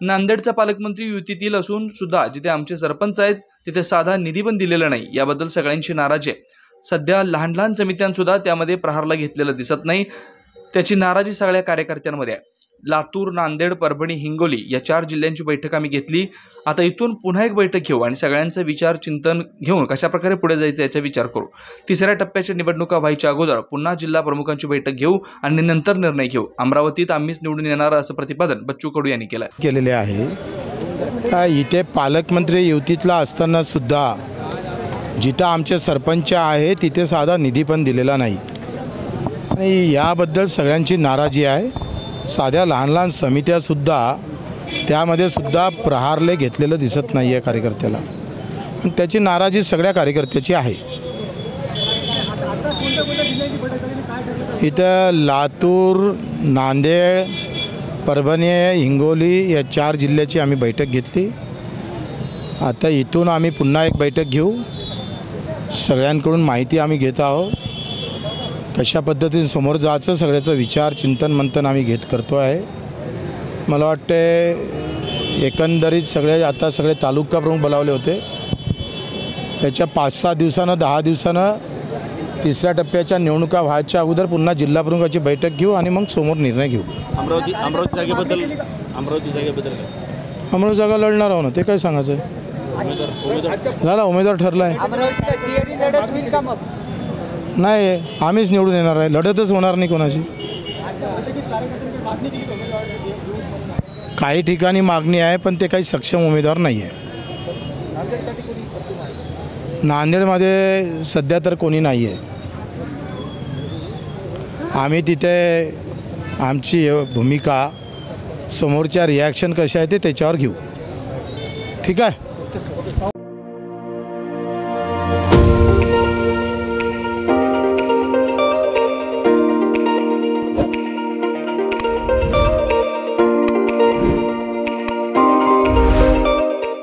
नांदेडचा पालकमंत्री युतीतील असून सुद्धा जिथे आमचे सरपंच आहेत तिथे साधा निधी पण दिलेला नाही, याबद्दल सगळ्यांची नाराजी आहे। सध्या लहान लहान समित्यांसुद्धा त्यामध्ये प्रहारला घेतलेलं दिसत नाही, त्याची नाराजी सगळ्या कार्यकर्त्यांमध्ये आहे। लातूर, नांदेड, परभणी, हिंगोली या 4 जिल्ह्यांची बैठक आम्ही घेतली। आता इथून पुन्हा एक बैठक घेऊ आणि सगळ्यांचा विचार चिंतन घेऊन कशा प्रकारे पुढे जायचं याचा विचार करू। तिसऱ्या टप्प्याच्या निवडणुका व्हायच्या अगोदर पुन्हा जिल्हा प्रमुखांची बैठक घेऊ आणि नंतर निर्णय घेऊ। अमरावतीत आम्हीच निवडून येणार असं प्रतिपादन बच्चू कडू यांनी केलेले आहे। इथे पालकमंत्री युतीतला असताना सुद्धा जिथं आमचे सरपंच आहे तिथे साधा निधी पण दिलेला नाही आणि याबद्दल सगळ्यांची नाराजी आहे। साध्या लहान लहान समित्यासुद्धा त्यामध्ये सुद्धा प्रहारले घेतलेलं दिसत नाही आहे कार्यकर्त्याला, आणि त्याची नाराजी सगळ्या कार्यकर्त्याची आहे। इथं लातूर, नांदेड, परभणी, हिंगोली या 4 जिल्ह्याची आम्ही बैठक घेतली। आता इथून आम्ही पुन्हा एक बैठक घेऊ, सगळ्यांकडून माहिती आम्ही घेत आहोत, कशा पद्धतीने समोर जायचं सगळ्याचं विचार चिंतन मंथन आम्ही करतो आहे। मला वाटते एकंदरीत आता सगळे तालुका प्रमुख बोलावले होते, त्याच्या 5-6 दिवसानं 10 दिवसानं तिसऱ्या टप्प्याच्या निवडणुका व्हायच्या अगोदर पुन्हा जिल्हा प्रमुखाची बैठक घेऊ आणि मग समोर निर्णय घेऊ। अमरावती जागा लढणार आहो ना, ते काय सांगायचं आहे? झाला उमेदवार ठरला आहे, नाही आम्हीच निवडून येणार आहे, लढतच होणार नाही कोणाची। काही ठिकाणी मागणी आहे पण ते काही सक्षम उमेदवार नाही आहे। नांदेडमध्ये सध्या तर कोणी नाही आहे। आम्ही तिथे आमची भूमिका समोरच्या रिॲक्शन कशा आहे ते त्याच्यावर घेऊ, ठीक आहे।